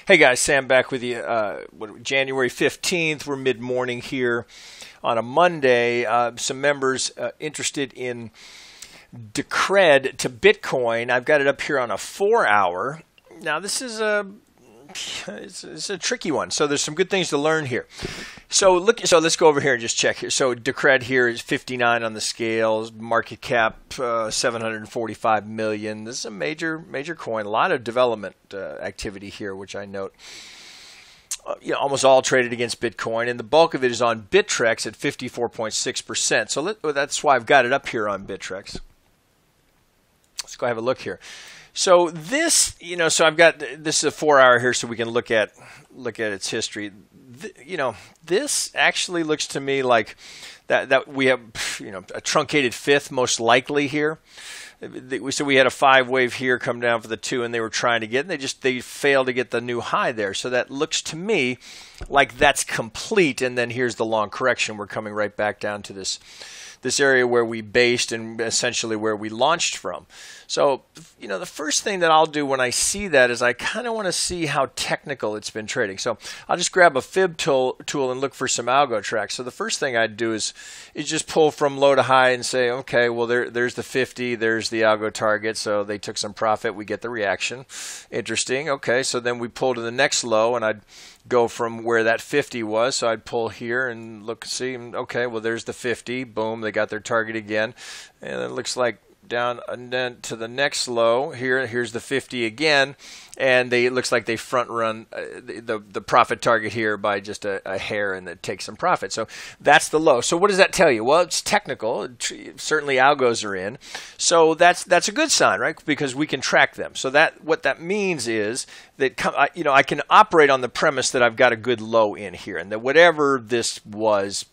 Hey guys, Sam back with you. January 15th, we're mid-morning here on a Monday. Some members interested in decred to Bitcoin. I've got it up here on a 4-hour. Now this is it's a tricky one. So there's some good things to learn here. So let's go over here and just check here. So decred here is 59 on the scales, market cap 745 million. This is a major coin. A lot of development activity here, which I note. Almost all traded against Bitcoin, and the bulk of it is on Bittrex at 54.6%. So that's why I've got it up here on Bittrex. Let's go have a look here. So this, so I've got this is a 4-hour here, so we can look at its history. This actually looks to me like that we have, a truncated fifth most likely here. So we had a 5 wave here come down for the 2, and they were trying to get, and they failed to get the new high there. So that looks to me like that's complete, and then here's the long correction. We're coming right back down to this area where we based and essentially where we launched from. So, the first thing that I'll do when I see that is I kind of want to see how technical it's been trading. So I'll just grab a fib tool and look for some algo tracks. So the first thing I'd do is just pull from low to high and say, okay, well, there's the 50, there's the algo target. So they took some profit. We get the reaction. Interesting. Okay, so then we pull to the next low, and I'd go from where that 50 was. So I'd pull here and look, see, okay, well, there's the 50. Boom, they got their target again. And it looks like down and then to the next low here. Here's the 50 again, and it looks like they front run the profit target here by just a hair, and it takes some profit. So that's the low. So what does that tell you? Well, it's technical. Certainly algos are in. So that's a good sign, right? Because we can track them. So what that means is that I can operate on the premise that I've got a good low in here, and that whatever this was,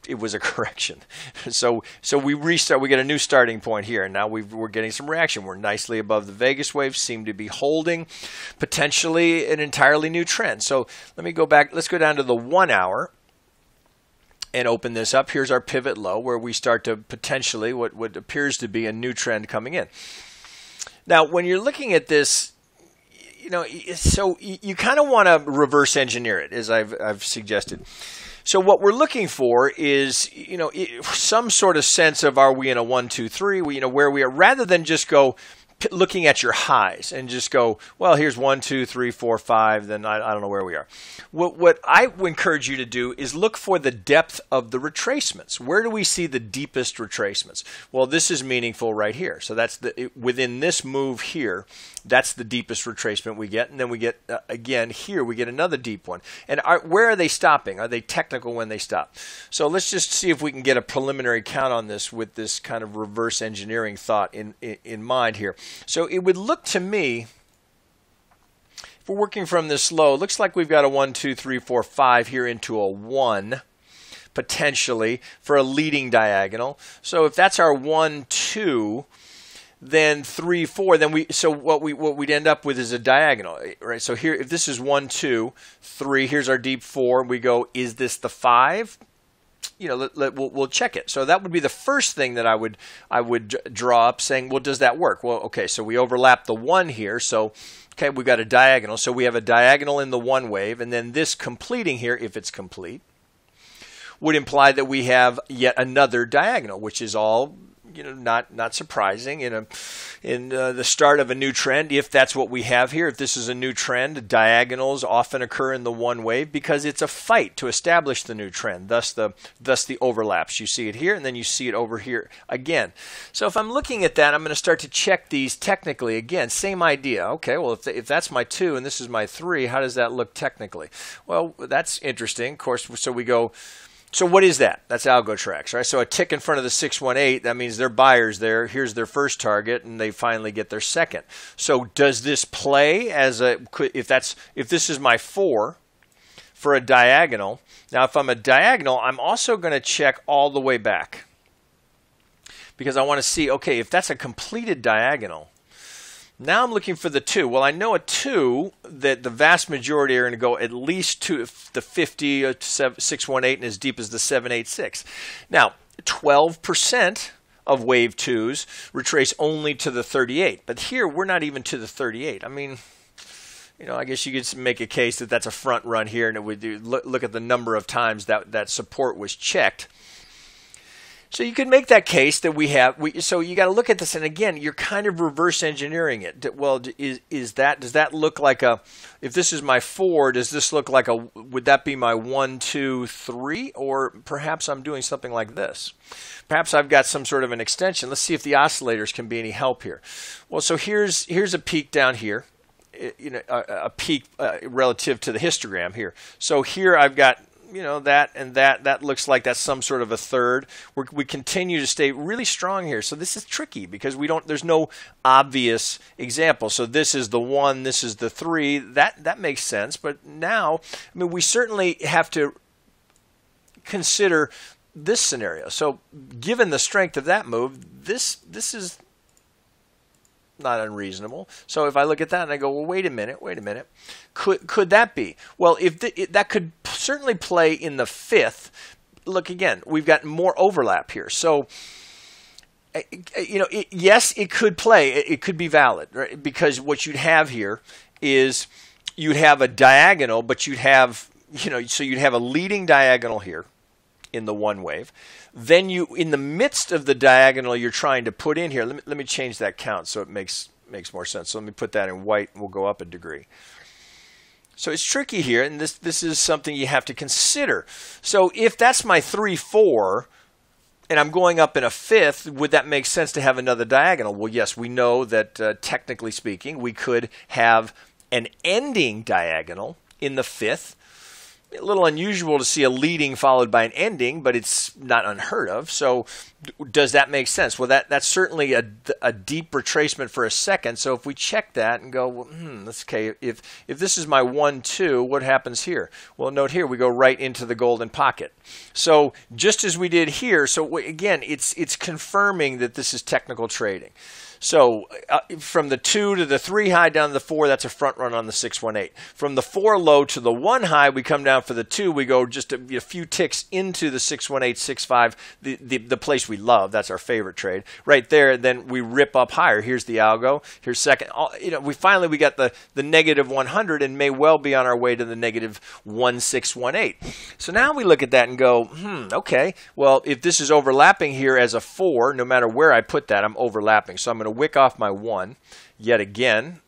it was a correction. So we restart. We get a new starting point here, and now we're getting some reaction. We're nicely above the Vegas wave, seem to be holding potentially an entirely new trend. So let me go back. Let's go down to the 1-hour and open this up. Here's our pivot low where we start to potentially what appears to be a new trend coming in. Now, when you're looking at this, so you kind of want to reverse engineer it, as I've suggested. So what we're looking for is, some sort of sense of, are we in a 1, 2, 3, where we are, rather than just go looking at your highs and just go, well, here's 1, 2, 3, 4, 5, then I don't know where we are. What I would encourage you to do is look for the depth of the retracements. Where do we see the deepest retracements? Well, this is meaningful right here. So that's within this move here, that's the deepest retracement we get. And then we get, again, here we get another deep one. And where are they stopping? Are they technical when they stop? So let's just see if we can get a preliminary count on this with this kind of reverse engineering thought in mind here. So it would look to me, if we're working from this low, it looks like we've got a 1, 2, 3, 4, 5 here into a 1, potentially, for a leading diagonal. So if that's our 1, 2, then 3, 4, then what we'd end up with is a diagonal, right? So here, if this is 1, 2, 3, here's our deep 4, we go, is this the 5? We'll check it. So that would be the first thing that I would draw up, saying, well, does that work? Well, okay, so we overlap the 1 here. So, okay, we've got a diagonal. So we have a diagonal in the 1 wave, and then this completing here, if it's complete, would imply that we have yet another diagonal, which is all, not surprising in the start of a new trend. If that's what we have here, if this is a new trend, diagonals often occur in the 1 wave because it's a fight to establish the new trend. Thus the overlaps. You see it here, and then you see it over here again. So if I'm looking at that, I'm going to start to check these technically. Again, same idea. Okay, well, if that's my 2 and this is my 3, how does that look technically? Well, that's interesting. Of course, so we go. So what is that? That's algo tracks, right? So a tick in front of the 618, that means they're buyers there. Here's their first target, and they finally get their second. So does this play as if this is my 4 for a diagonal? Now, if I'm a diagonal, I'm also going to check all the way back because I want to see, okay, if that's a completed diagonal, now I'm looking for the 2. Well, I know a 2 that the vast majority are going to go at least to the 50, 618, and as deep as the 786. Now, 12% of wave 2s retrace only to the 38. But here, we're not even to the 38. I mean, I guess you could make a case that that's a front run here, and it would look at the number of times that support was checked. So you could make that case that so you got to look at this, and again, you're kind of reverse engineering it. Well, does that look like if this is my 4, does this look like would that be my 1, 2, 3? Or perhaps I'm doing something like this. Perhaps I've got some sort of an extension. Let's see if the oscillators can be any help here. Well, so here's a peak down here, a peak relative to the histogram here. So here I've got that and that looks like that's some sort of a third. We continue to stay really strong here. So this is tricky because there's no obvious example. So this is the 1, this is the 3. That makes sense. But now, we certainly have to consider this scenario. So given the strength of that move, this is not unreasonable. So if I look at that and I go, well, wait a minute, could that be? Well, if that could certainly play in the 5th. Look again, we've got more overlap here. So yes, it could play. It could be valid, right? Because what you'd have here is you'd have a diagonal, but you'd have so you'd have a leading diagonal here in the one wave. Then in the midst of the diagonal you're trying to put in here, let me change that count so it makes more sense. So let me put that in white and we'll go up a degree. So it's tricky here, and this is something you have to consider. So if that's my 3, 4, and I'm going up in a 5th, would that make sense to have another diagonal? Well, yes, we know that technically speaking, we could have an ending diagonal in the 5th. A little unusual to see a leading followed by an ending, but it's not unheard of. So does that make sense? Well, that's certainly a deep retracement for a second. So if we check that and go, well, that's okay. If this is my 1, 2, what happens here? Well, note here we go right into the golden pocket. So just as we did here, so again, it's confirming that this is technical trading. So from the 2 to the 3 high down to the 4, that's a front run on the 618. From the 4 low to the 1 high, we come down for the 2. We go just a few ticks into the 618, 65, the place we love. That's our favorite trade right there. And then we rip up higher. Here's the algo. Here's second. We got the negative 100 and may well be on our way to the negative 1618. So now we look at that and go, okay. Well, if this is overlapping here as a 4, no matter where I put that, I'm overlapping. So I'm going to wick off my 1 yet again,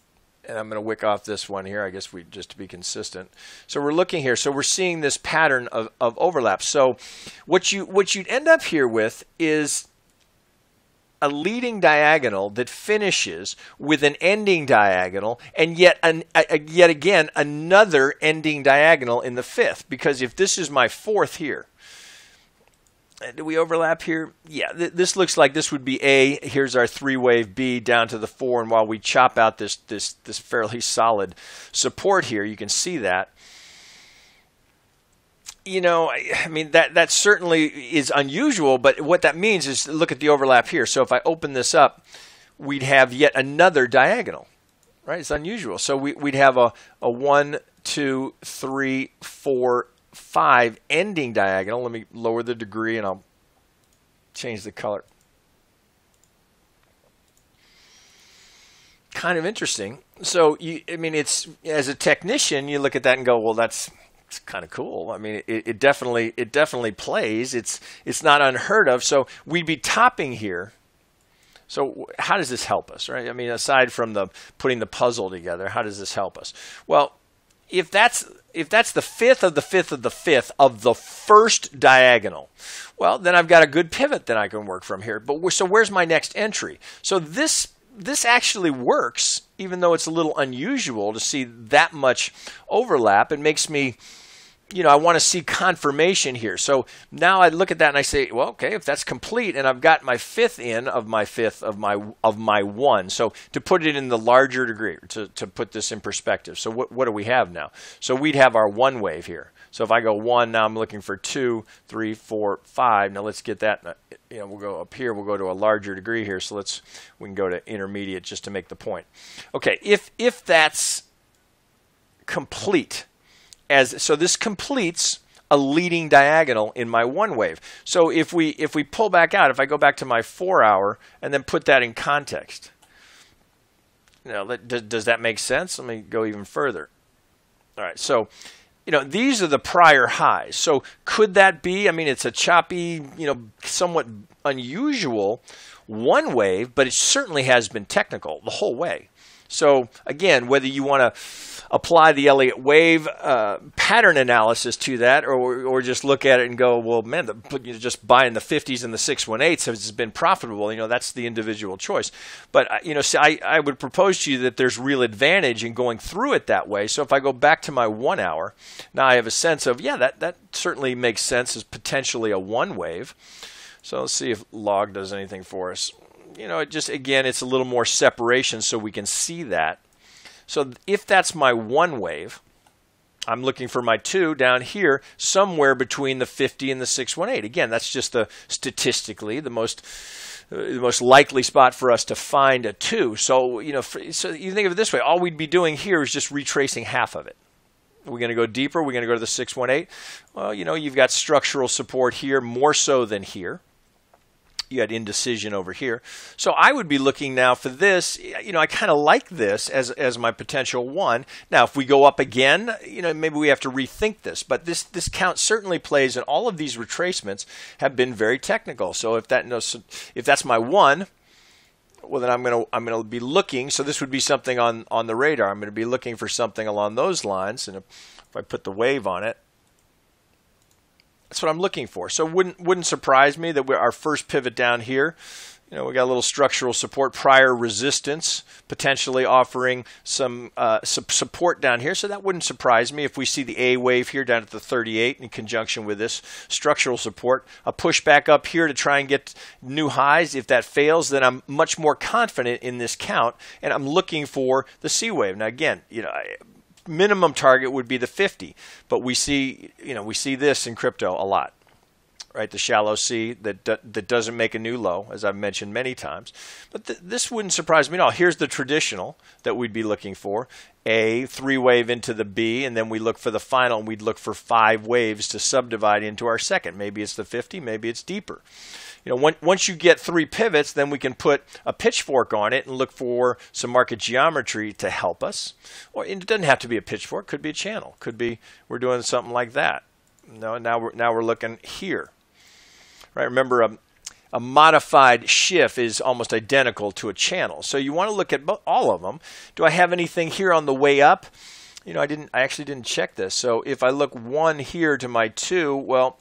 and I'm going to wick off this one here, I guess just to be consistent. So we're looking here. So we're seeing this pattern of overlap. So what you'd end up here with is a leading diagonal that finishes with an ending diagonal, and yet again another ending diagonal in the 5th. Because if this is my 4th here, do we overlap here? Yeah, this looks like this would be A. Here's our 3-wave B down to the 4, and while we chop out this fairly solid support here, you can see that. That certainly is unusual, but what that means is look at the overlap here. So if I open this up, we'd have yet another diagonal, right? It's unusual. So we'd have a 1, 2, 3, 4, 5 ending diagonal. Let me lower the degree and I'll change the color. Kind of interesting. So it's as a technician, you look at that and go, well, it's kind of cool. It definitely plays. It's not unheard of. So we'd be topping here. So how does this help us, right? Aside from putting the puzzle together, how does this help us? Well, if that's the 5th of the 5th of the 5th of the first diagonal, well, then I've got a good pivot that I can work from here. But so where's my next entry? So this actually works, even though it's a little unusual to see that much overlap. It makes me, I want to see confirmation here. So now I look at that and I say, well, okay, if that's complete and I've got my 5th in of my 5th of my 1. So to put it in the larger degree, to put this in perspective. So what do we have now? So we'd have our 1 wave here. So if I go 1, now I'm looking for 2, 3, 4, 5. Now let's get that. We'll go up here. We'll go to a larger degree here. So we can go to intermediate just to make the point. Okay, if that's complete. So this completes a leading diagonal in my 1 wave. So if we pull back out, if I go back to my 4 hour and then put that in context, Does that make sense? Let me go even further. All right, so these are the prior highs. So could that be? I mean, it's a choppy, somewhat unusual one wave, but it certainly has been technical the whole way. So again, whether you want to apply the Elliott wave pattern analysis to that, or just look at it and go, well, man, just buying the 50s and the 618s has been profitable. That's the individual choice. But I would propose to you that there's real advantage in going through it that way. So if I go back to my 1 hour, now I have a sense of, yeah, that certainly makes sense as potentially a one wave. So let's see if log does anything for us. Again, it's a little more separation so we can see that. So if that's my one wave, I'm looking for my 2 down here somewhere between the 50 and the 618. Again, that's just statistically the most likely spot for us to find a 2. So so you think of it this way: all we'd be doing here is just retracing half of it. We're going to go deeper. We're going to go to the 618. Well, you've got structural support here more so than here. You had indecision over here. So I would be looking now for this. I kind of like this as my potential one. Now, if we go up again, maybe we have to rethink this. But this count certainly plays, and all of these retracements have been very technical. So if that's my one, well, then I'm going to be looking. So this would be something on the radar. I'm going to be looking for something along those lines. And if I put the wave on it, that's what I'm looking for. So wouldn't surprise me that our first pivot down here, we got a little structural support, prior resistance, potentially offering some support down here. So that wouldn't surprise me if we see the A wave here down at the 38 in conjunction with this structural support. A push back up here to try and get new highs. If that fails, then I'm much more confident in this count, and I'm looking for the C wave. Now again, minimum target would be the 50, but we see this in crypto a lot, right? The shallow C that doesn't make a new low, as I've mentioned many times. But this wouldn't surprise me at all. Here's the traditional that we'd be looking for: A, 3 wave into the B, and then we look for the final, and we'd look for 5 waves to subdivide into our second. Maybe it's the 50, maybe it's deeper. Once you get 3 pivots, then we can put a pitchfork on it and look for some market geometry to help us. Or it doesn't have to be a pitchfork; could be a channel. Could be we're doing something like that. No, now we're looking here, right? Remember, a modified shift is almost identical to a channel. So you want to look at all of them. Do I have anything here on the way up? I actually didn't check this. So if I look 1 here to my 2, well,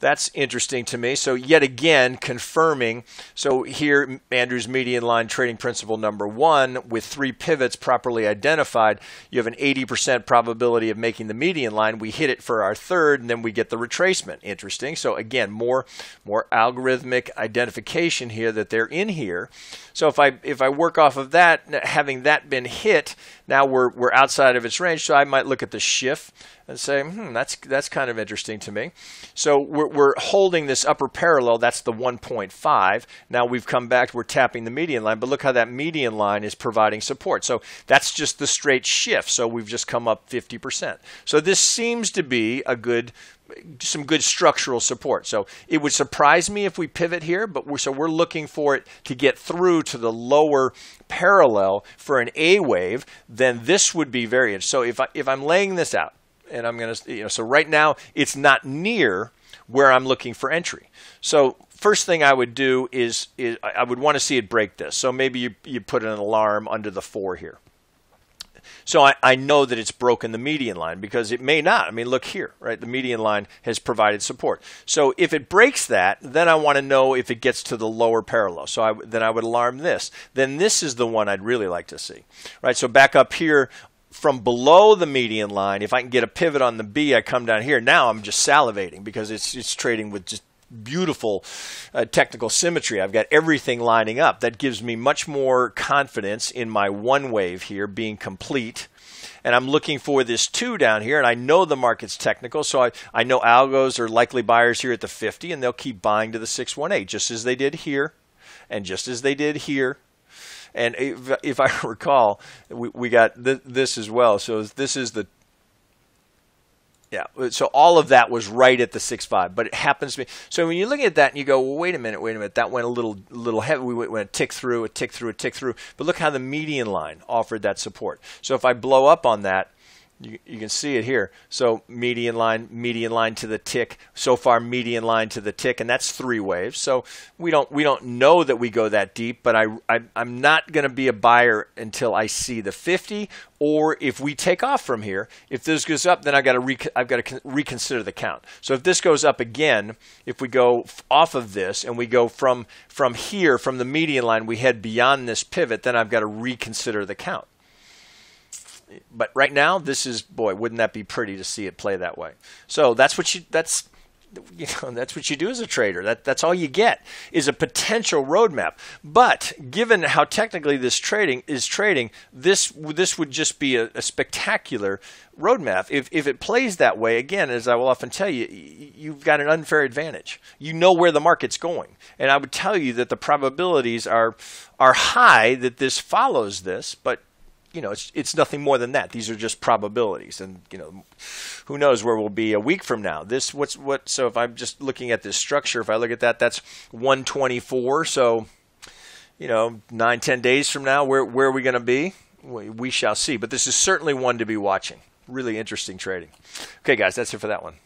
that's interesting to me. So yet again, confirming. So here, Andrew's median line trading principle number 1, with 3 pivots properly identified, you have an 80% probability of making the median line. We hit it for our 3rd, and then we get the retracement. Interesting. So again, more algorithmic identification here that they're in here. So if I work off of that, having that been hit, now we're outside of its range. So I might look at the shift and say, that's kind of interesting to me. So we're holding this upper parallel. That's the 1.5. Now we've come back. We're tapping the median line. But look how that median line is providing support. So that's just the straight shift. So we've just come up 50%. So this seems to be some good structural support. So it would surprise me if we pivot here, but we're looking for it to get through to the lower parallel for an A wave. Then this would be very interesting. So if I'm laying this out, and I'm going to, so right now it's not near where I'm looking for entry. So first thing I would do is I would want to see it break this. So maybe you put an alarm under the 4 here. So I know that it's broken the median line, because it may not. I mean, look here, right? The median line has provided support. So if it breaks that, then I want to know if it gets to the lower parallel. So then I would alarm this. Then this is the one I'd really like to see, right? So back up here, from below the median line, if I can get a pivot on the B, I come down here. Now I'm just salivating, because it's trading with just beautiful technical symmetry. I've got everything lining up. That gives me much more confidence in my one wave here being complete. And I'm looking for this 2 down here, and I know the market's technical, so I know algos are likely buyers here at the 50, and they'll keep buying to the 618, just as they did here, and just as they did here. And if I recall, we got this as well. So this is the Yeah, so all of that was right at the 6.5, but it happens to be. So when you look at that and you go, well, wait a minute, that went a little heavy. We went a tick through, a tick through, a tick through. But look how the median line offered that support. So if I blow up on that, you can see it here. So median line to the tick. So far, median line to the tick, and that's 3 waves. So we don't know that we go that deep, but I'm not going to be a buyer until I see the 50, or if we take off from here. If this goes up, then I've got to reconsider the count. So if this goes up again, if we go off of this and we go from here, from the median line, we head beyond this pivot, then I've got to reconsider the count. But right now, this is, boy, wouldn't that be pretty to see it play that way? So that's what you do as a trader. That's all you get is a potential roadmap. But given how technically this is trading, this would just be a spectacular roadmap. If it plays that way, again, as I will often tell you, you've got an unfair advantage. You know where the market's going, and I would tell you that the probabilities are high that this follows this, but it's nothing more than that. These are just probabilities, and who knows where we'll be a week from now. So if I'm just looking at this structure, if I look at that, that's 124. So 9-10 days from now, where are we going to be? We shall see. But this is certainly one to be watching. Really interesting trading. Okay, guys, that's it for that one.